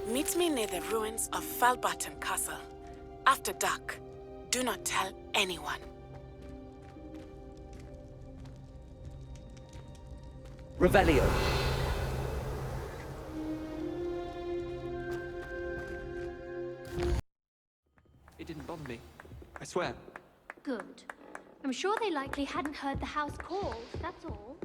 Meet me near the ruins of Falbutton Castle. After dark. Do not tell anyone. Revelio. It didn't bother me. I swear. Good. I'm sure they likely hadn't heard the house called, that's all.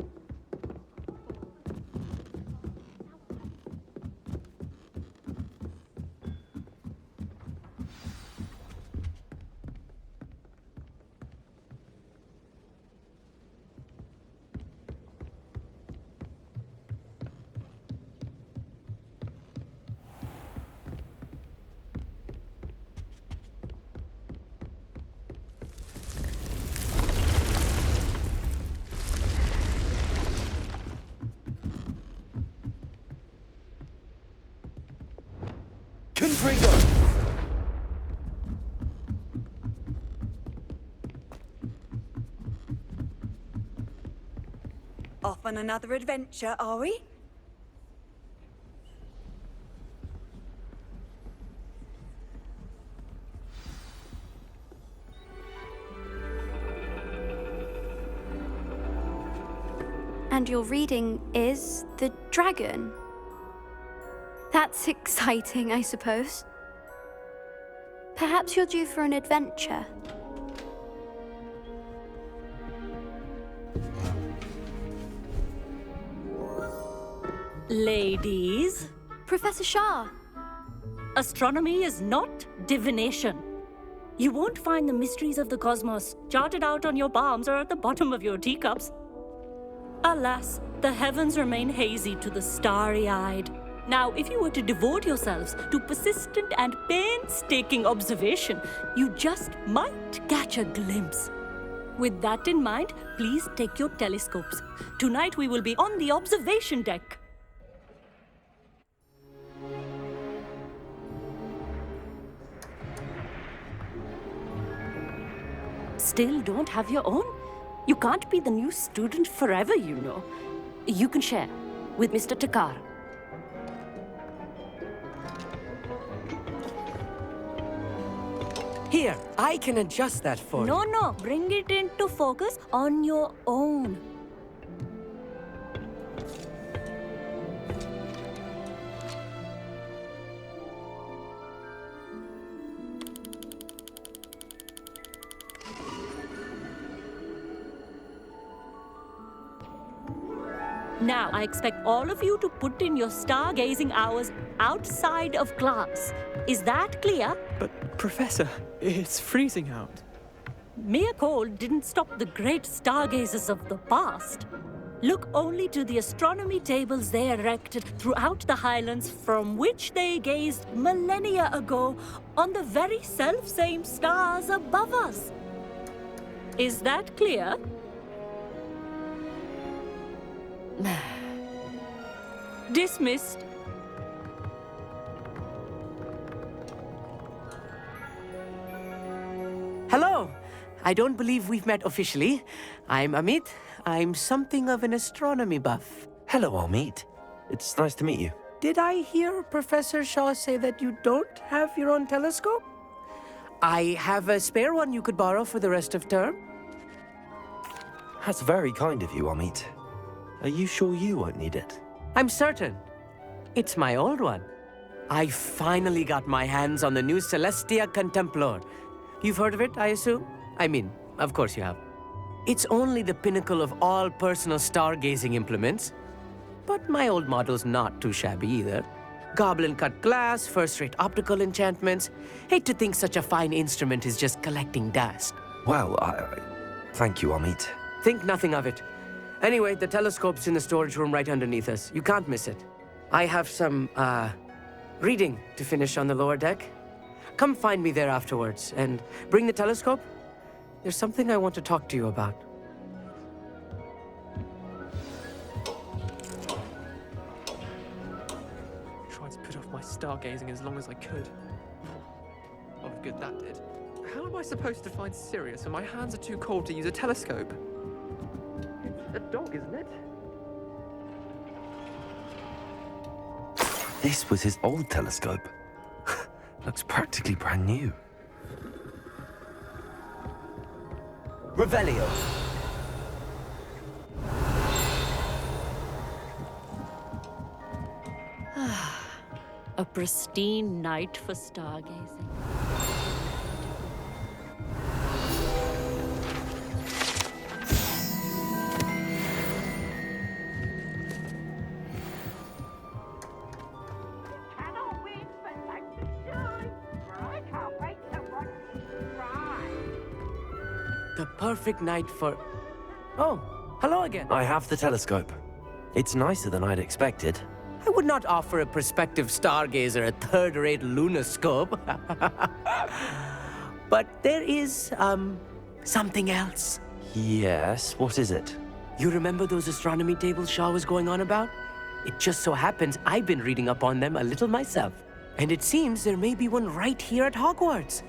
Off on another adventure, are we? And your reading is the dragon. That's exciting, I suppose. Perhaps you're due for an adventure. Ladies, Professor Shah. astronomy is not divination. You won't find the mysteries of the cosmos charted out on your palms or at the bottom of your teacups. Alas, the heavens remain hazy to the starry-eyed. Now, if you were to devote yourselves to persistent and painstaking observation, you just might catch a glimpse. With that in mind, please take your telescopes. Tonight we will be on the observation deck. Still don't have your own? You can't be the new student forever, you know. You can share with Mr. Takar. Here, I can adjust that for you. No, bring it into focus on your own. Now, I expect all of you to put in your stargazing hours outside of class. Is that clear? But, Professor, it's freezing out. Mere cold didn't stop the great stargazers of the past. Look only to the astronomy tables they erected throughout the highlands from which they gazed millennia ago on the very self-same stars above us. Is that clear? Dismissed. Hello. I don't believe we've met officially. I'm Amit. I'm something of an astronomy buff. Hello, Amit. It's nice to meet you. Did I hear Professor Shaw say that you don't have your own telescope? I have a spare one you could borrow for the rest of term. That's very kind of you, Amit. Are you sure you won't need it? I'm certain. It's my old one. I finally got my hands on the new Celestia Contemplar. You've heard of it, I assume? I mean, of course you have. It's only the pinnacle of all personal stargazing implements. But my old model's not too shabby either. Goblin-cut glass, first-rate optical enchantments. Hate to think such a fine instrument is just collecting dust. Well, thank you, Amit. Think nothing of it. Anyway, the telescope's in the storage room right underneath us. You can't miss it. I have some, reading to finish on the lower deck. Come find me there afterwards, and bring the telescope. There's something I want to talk to you about. Tried to put off my stargazing as long as I could. A lot of good that did. How am I supposed to find Sirius when my hands are too cold to use a telescope? It's a dog, isn't it? This was his old telescope. Looks practically brand new. Revelio. A pristine night for stargazing. The perfect night for... Oh, hello again. I have the telescope. It's nicer than I'd expected. I would not offer a prospective stargazer a third-rate lunoscope. But there is, something else. Yes, what is it? You remember those astronomy tables Shaw was going on about? It just so happens I've been reading up on them a little myself. And it seems there may be one right here at Hogwarts.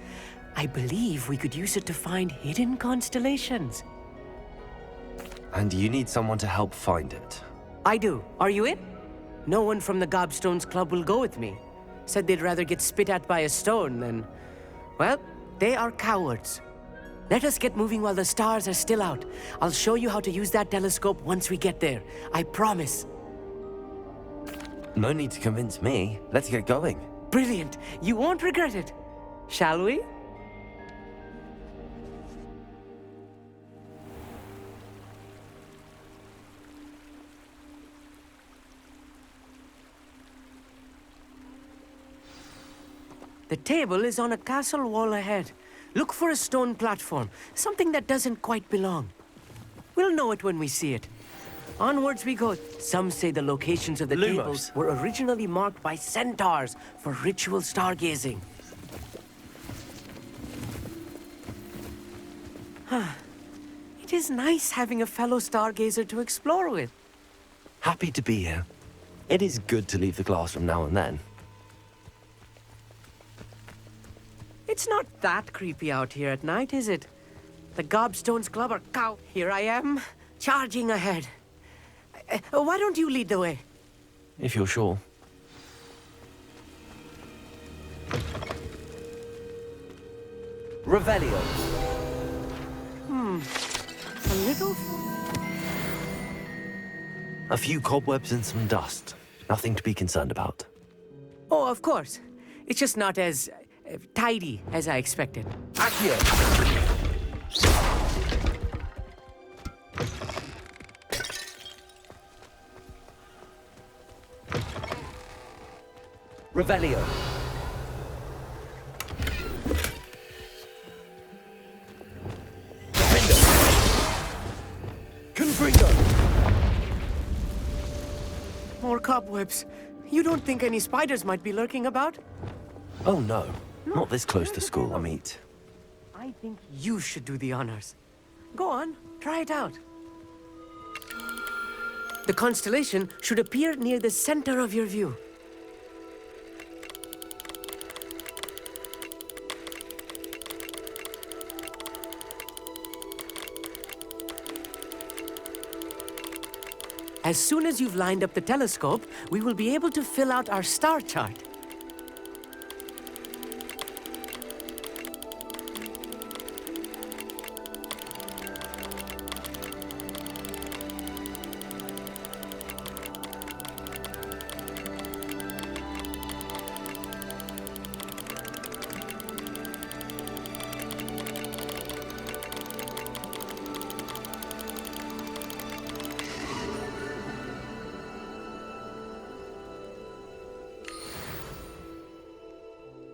I believe we could use it to find hidden constellations. And you need someone to help find it. I do. Are you in? No one from the Gobstones Club will go with me. Said they'd rather get spit at by a stone than... Well, they are cowards. Let us get moving while the stars are still out. I'll show you how to use that telescope once we get there. I promise. No need to convince me. Let's get going. Brilliant. You won't regret it. Shall we? The table is on a castle wall ahead. Look for a stone platform, something that doesn't quite belong. We'll know it when we see it. Onwards we go. Some say the locations of the Lumos. tables were originally marked by centaurs for ritual stargazing. It is nice having a fellow stargazer to explore with. Happy to be here. It is good to leave the classroom now and then. It's not that creepy out here at night, is it? The Gobstones Club are cow. Here I am, charging ahead. Why don't you lead the way? If you're sure. Revelio. A little... A few cobwebs and some dust. Nothing to be concerned about. Oh, of course. It's just not as tidy as I expected. Accio! Revelio. Confringo. More cobwebs. You don't think any spiders might be lurking about? Oh no, not this close to school, I mean. I think you should do the honors. Go on, try it out. The constellation should appear near the center of your view. As soon as you've lined up the telescope, we will be able to fill out our star chart.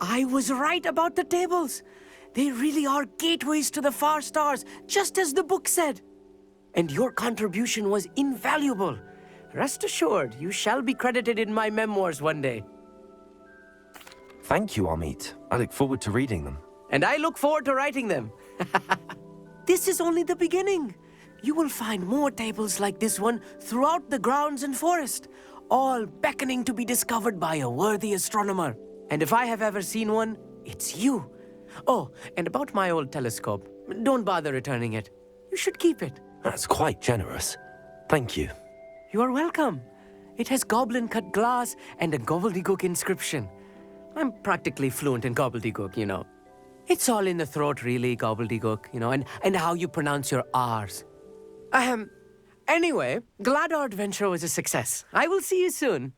I was right about the tables. They really are gateways to the far stars, just as the book said. And your contribution was invaluable. Rest assured, you shall be credited in my memoirs one day. Thank you, Amit. I look forward to reading them. And I look forward to writing them. This is only the beginning. You will find more tables like this one throughout the grounds and forest, all beckoning to be discovered by a worthy astronomer. And if I have ever seen one, it's you. Oh, and about my old telescope, don't bother returning it. You should keep it. That's quite generous. Thank you. You are welcome. It has goblin-cut glass and a gobbledygook inscription. I'm practically fluent in gobbledygook, you know. It's all in the throat, really, gobbledygook, you know, and how you pronounce your R's. Anyway, glad our adventure was a success. I will see you soon.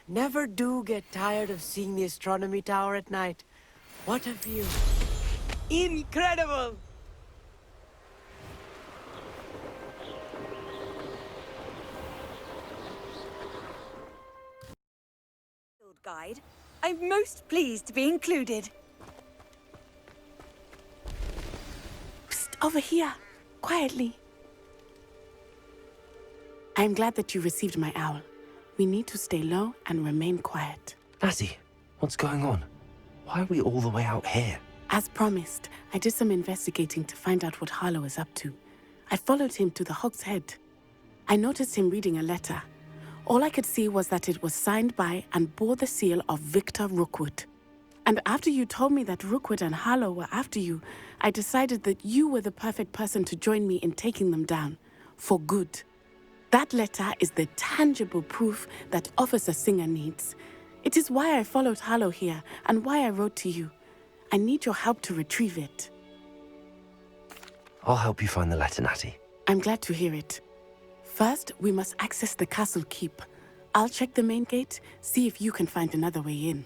Never do get tired of seeing the astronomy tower at night. What a view. Incredible! Guide. I'm most pleased to be included. Psst, over here. Quietly. I'm glad that you received my owl. We need to stay low and remain quiet. Natty, what's going on? Why are we all the way out here? As promised, I did some investigating to find out what Harlow is up to. I followed him to the Hog's Head. I noticed him reading a letter. All I could see was that it was signed by and bore the seal of Victor Rookwood. And after you told me that Rookwood and Harlow were after you, I decided that you were the perfect person to join me in taking them down. For good. That letter is the tangible proof that Officer Singer needs. It is why I followed Harlow here and why I wrote to you. I need your help to retrieve it. I'll help you find the letter, Natty. I'm glad to hear it. First, we must access the castle keep. I'll check the main gate, see if you can find another way in.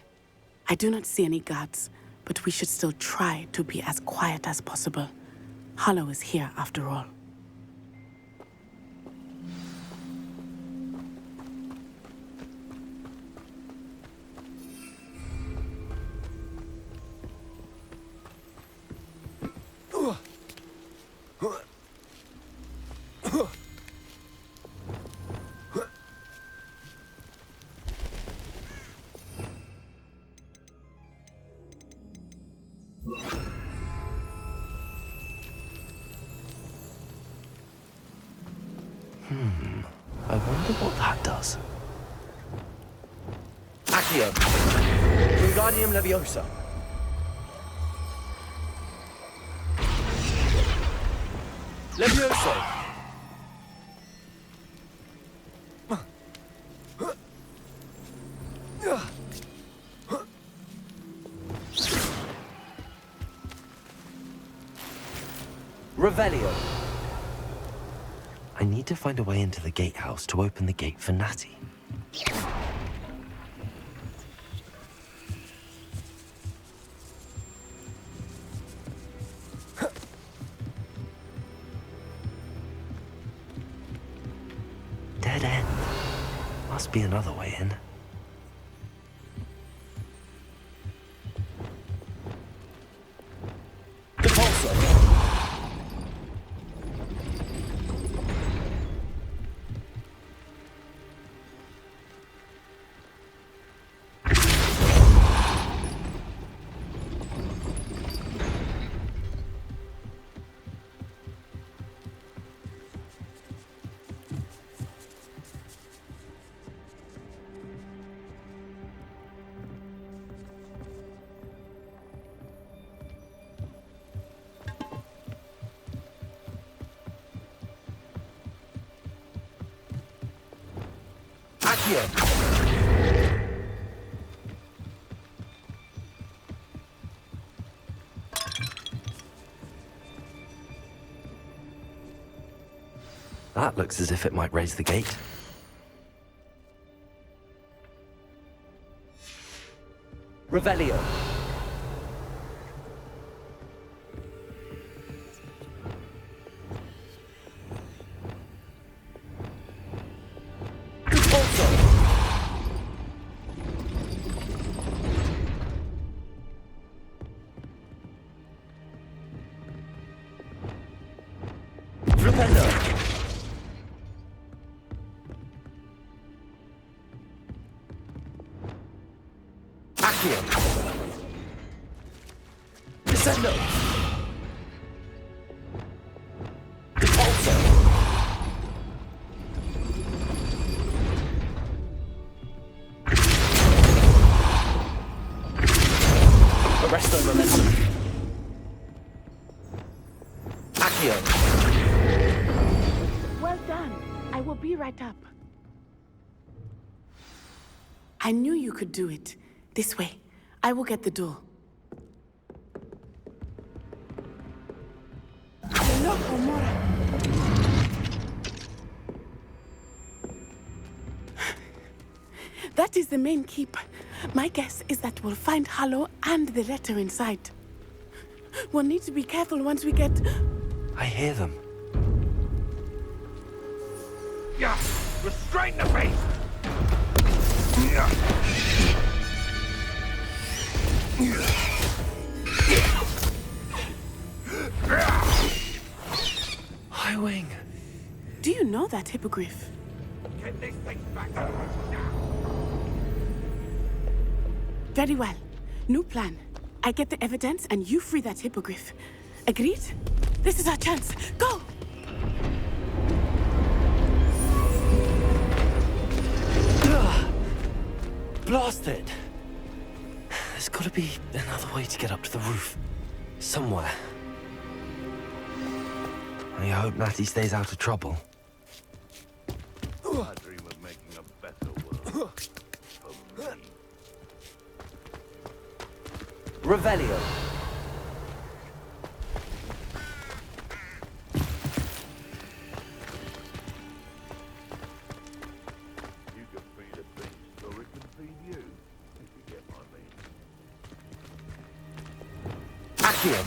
I do not see any guards, but we should still try to be as quiet as possible. Harlow is here after all. I wonder what that does. Accio! Wingardium Leviosa! Leviosa! Revelio! I need to find a way into the gatehouse to open the gate for Natty. Dead end. Must be another way in. That looks as if it might raise the gate. Revelio. Resto momentum. Accio. Well done. I will be right up. I knew you could do it. This way. I will get the door. Hello, Homura. That is the main keep. My guess is that we'll find Harlow and the letter inside. We'll need to be careful once we get... I hear them. Yeah! Restrain the beast! Highwing. Do you know that hippogriff? Get this thing back now! Very well. New plan. I get the evidence and you free that hippogriff. Agreed? This is our chance. Go! Blasted! There's gotta be another way to get up to the roof. Somewhere. I hope Natty stays out of trouble. I dream of making a better world. For me. Revelio. You can feed a beast, or it can feed you, if you get my meaning. Accio.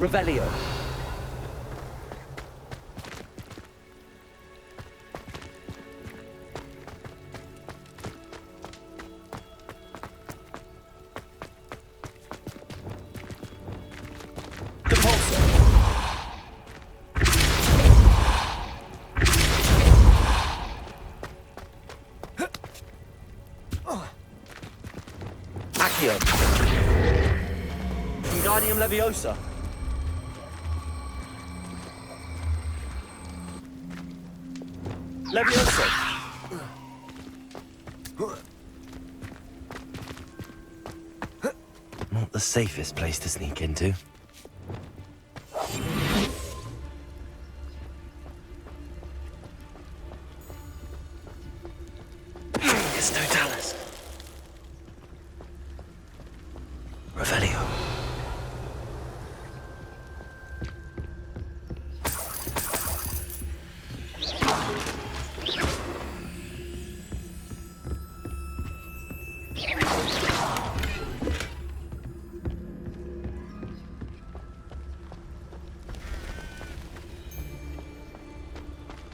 Revelio. Accio. Wingardium Leviosa. Leviosa. Not the safest place to sneak into. It's Totalis. Revelio.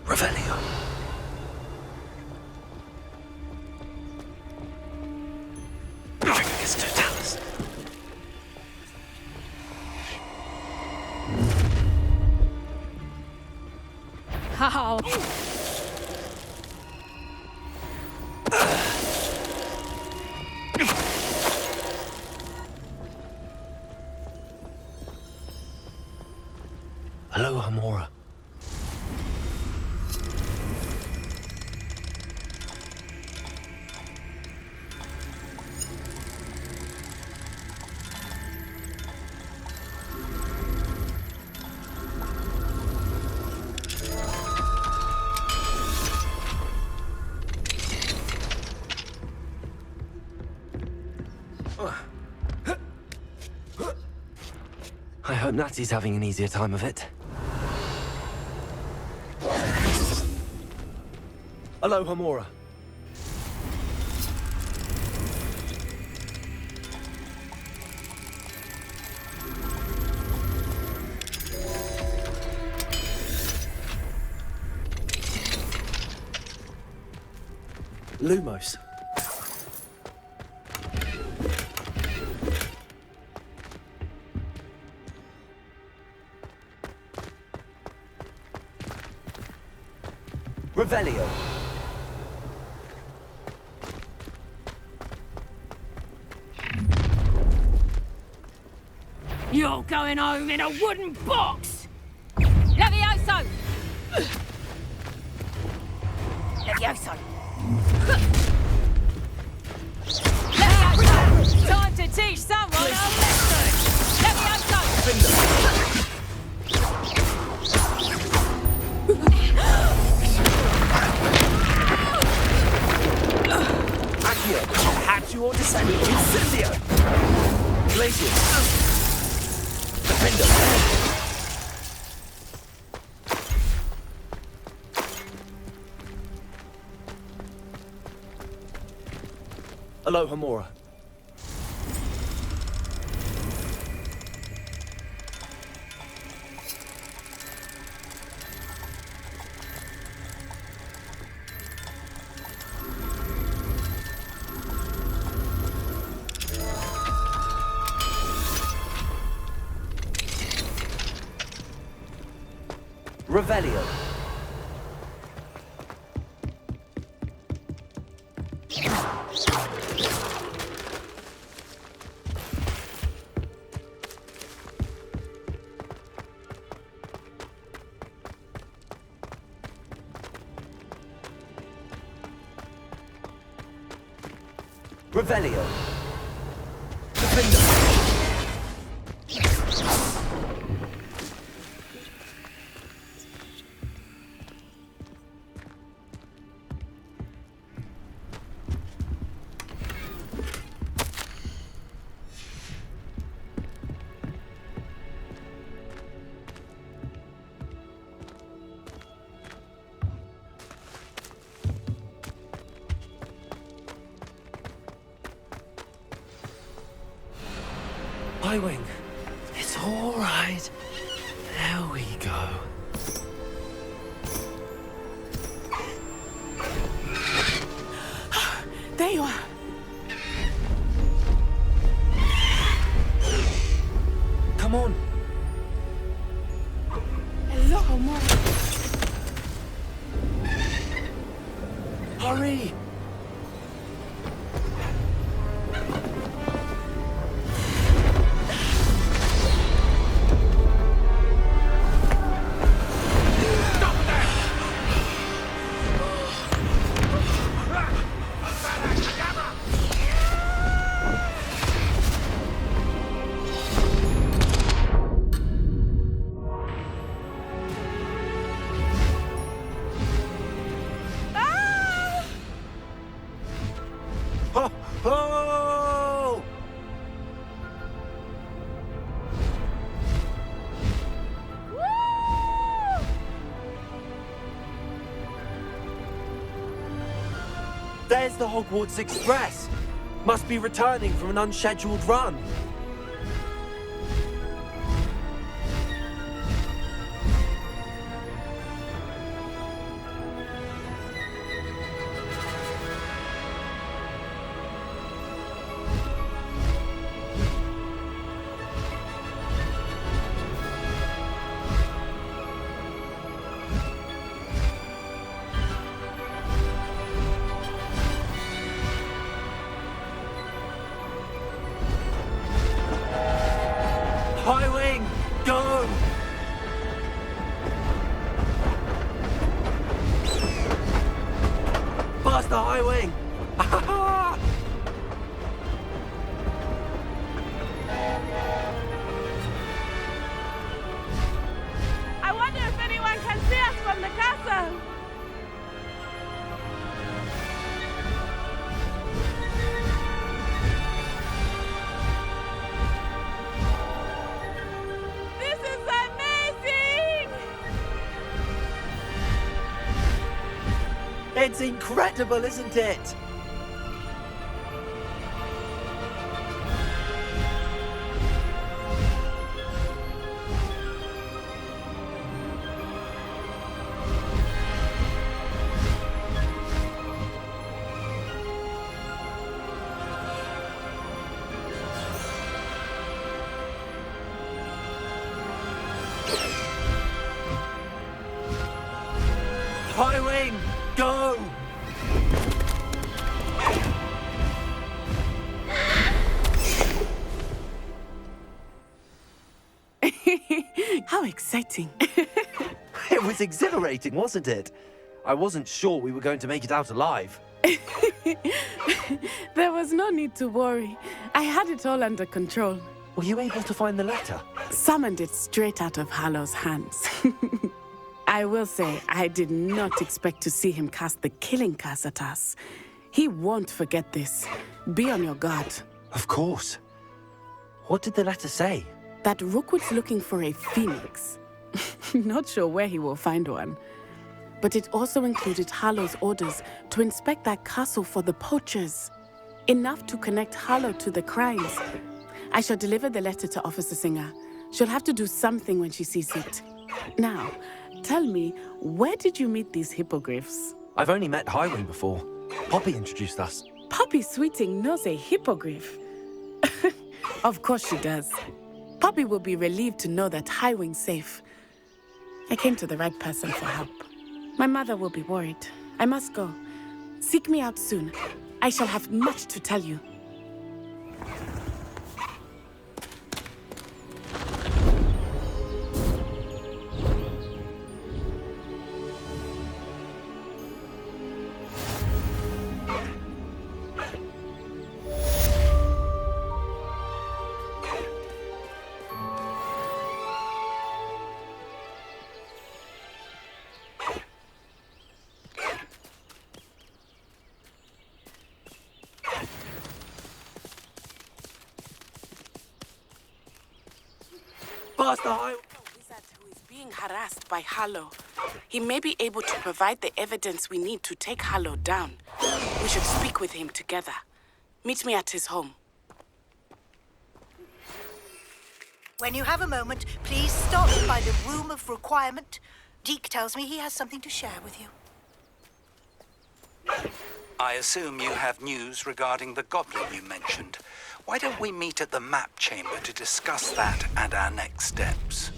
Revelio. It's Totalis. How? Hello, Hamora. I hope Natsy's having an easier time of it. Hello, Hamora. Lumos. Revelio. You're going home in a wooden box! Levioso! Levioso! Levioso! Time to teach someone a lesson! Levioso! Accio, Hatchu or Descendo, Incendio! Glacius! Defender! Aloha Mora. Revelio. Revelio. Defender. Highwing. It's all right. There we go. There you are. Come on. Hello, Mom. Hurry. Oh! There's the Hogwarts Express. Must be returning from an unscheduled run. Highwing, go! Faster, Highwing! I wonder if anyone can see us from the castle! This is amazing! It's incredible, isn't it? Highwing, go! How exciting. It was exhilarating, wasn't it? I wasn't sure we were going to make it out alive. There was no need to worry. I had it all under control. Were you able to find the letter? Summoned it straight out of Harlow's hands. I will say, I did not expect to see him cast the killing curse at us. He won't forget this. Be on your guard. Of course. What did the letter say? That Rookwood's looking for a phoenix. Not sure where he will find one. But it also included Harlow's orders to inspect that castle for the poachers. Enough to connect Harlow to the crimes. I shall deliver the letter to Officer Singer. She'll have to do something when she sees it. Now, tell me, where did you meet these hippogriffs? I've only met Highwing before. Poppy introduced us. Poppy Sweeting knows a hippogriff. Of course she does. Poppy will be relieved to know that Highwing's safe. I came to the right person for help. My mother will be worried. I must go. Seek me out soon. I shall have much to tell you. Faster, Highwing! Wizard who is being harassed by Harlow. He may be able to provide the evidence we need to take Harlow down. We should speak with him together. Meet me at his home. When you have a moment, please stop by the Room of Requirement. Deke tells me he has something to share with you. I assume you have news regarding the goblin you mentioned. Why don't we meet at the map chamber to discuss that and our next steps?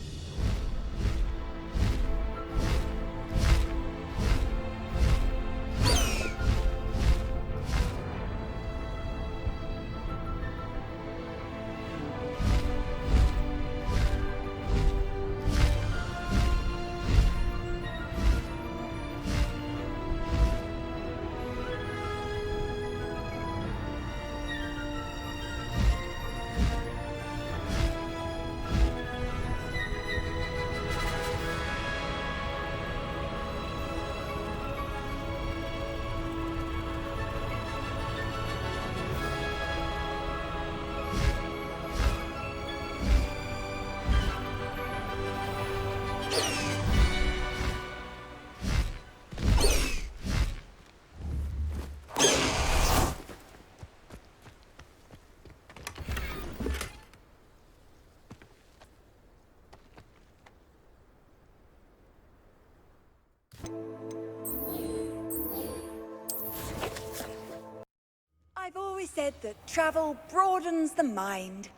I've always said that travel broadens the mind.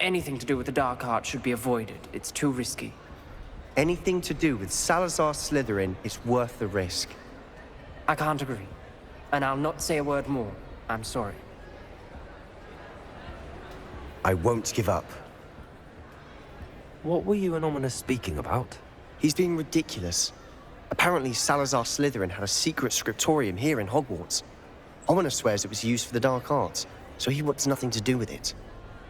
Anything to do with the dark art should be avoided. It's too risky. Anything to do with Salazar Slytherin is worth the risk. I can't agree. And I'll not say a word more. I'm sorry. I won't give up. What were you and Ominous speaking about? He's being ridiculous. Apparently, Salazar Slytherin had a secret scriptorium here in Hogwarts. Ominous swears it was used for the dark arts, so he wants nothing to do with it.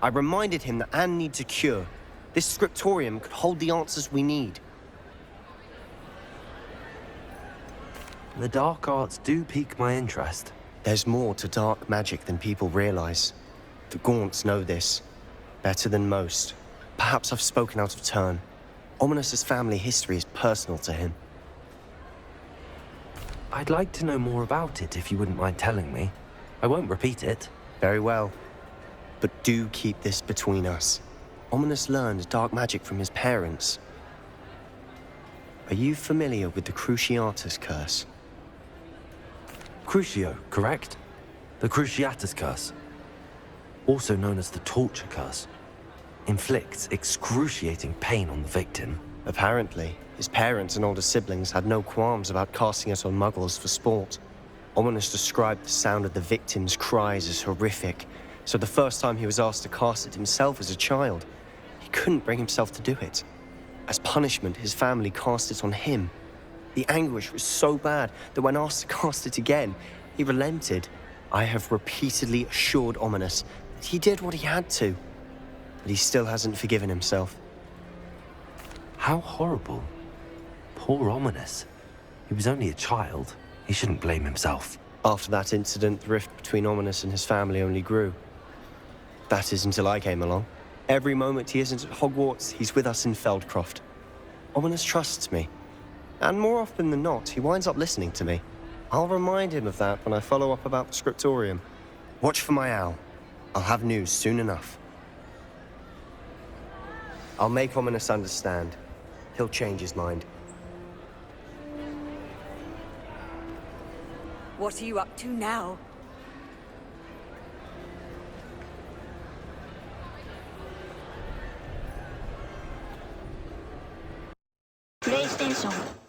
I reminded him that Anne needs a cure. This scriptorium could hold the answers we need. The dark arts do pique my interest. There's more to dark magic than people realize. The Gaunts know this, better than most. Perhaps I've spoken out of turn. Ominous's family history is personal to him. I'd like to know more about it if you wouldn't mind telling me. I won't repeat it. Very well. But do keep this between us. Ominous learned dark magic from his parents. Are you familiar with the Cruciatus Curse? Crucio, correct? The Cruciatus Curse. Also known as the Torture Curse. Inflicts excruciating pain on the victim. Apparently, his parents and older siblings had no qualms about casting it on muggles for sport. Ominous described the sound of the victim's cries as horrific, so the first time he was asked to cast it himself as a child, he couldn't bring himself to do it. As punishment, his family cast it on him. The anguish was so bad that when asked to cast it again, he relented. I have repeatedly assured Ominous that he did what he had to, but he still hasn't forgiven himself. How horrible. Poor Ominous. He was only a child. He shouldn't blame himself. After that incident, the rift between Ominous and his family only grew. That is until I came along. Every moment he isn't at Hogwarts, he's with us in Feldcroft. Ominous trusts me. And more often than not, he winds up listening to me. I'll remind him of that when I follow up about the scriptorium. Watch for my owl. I'll have news soon enough. I'll make Ominous understand. He'll change his mind. What are you up to now? PlayStation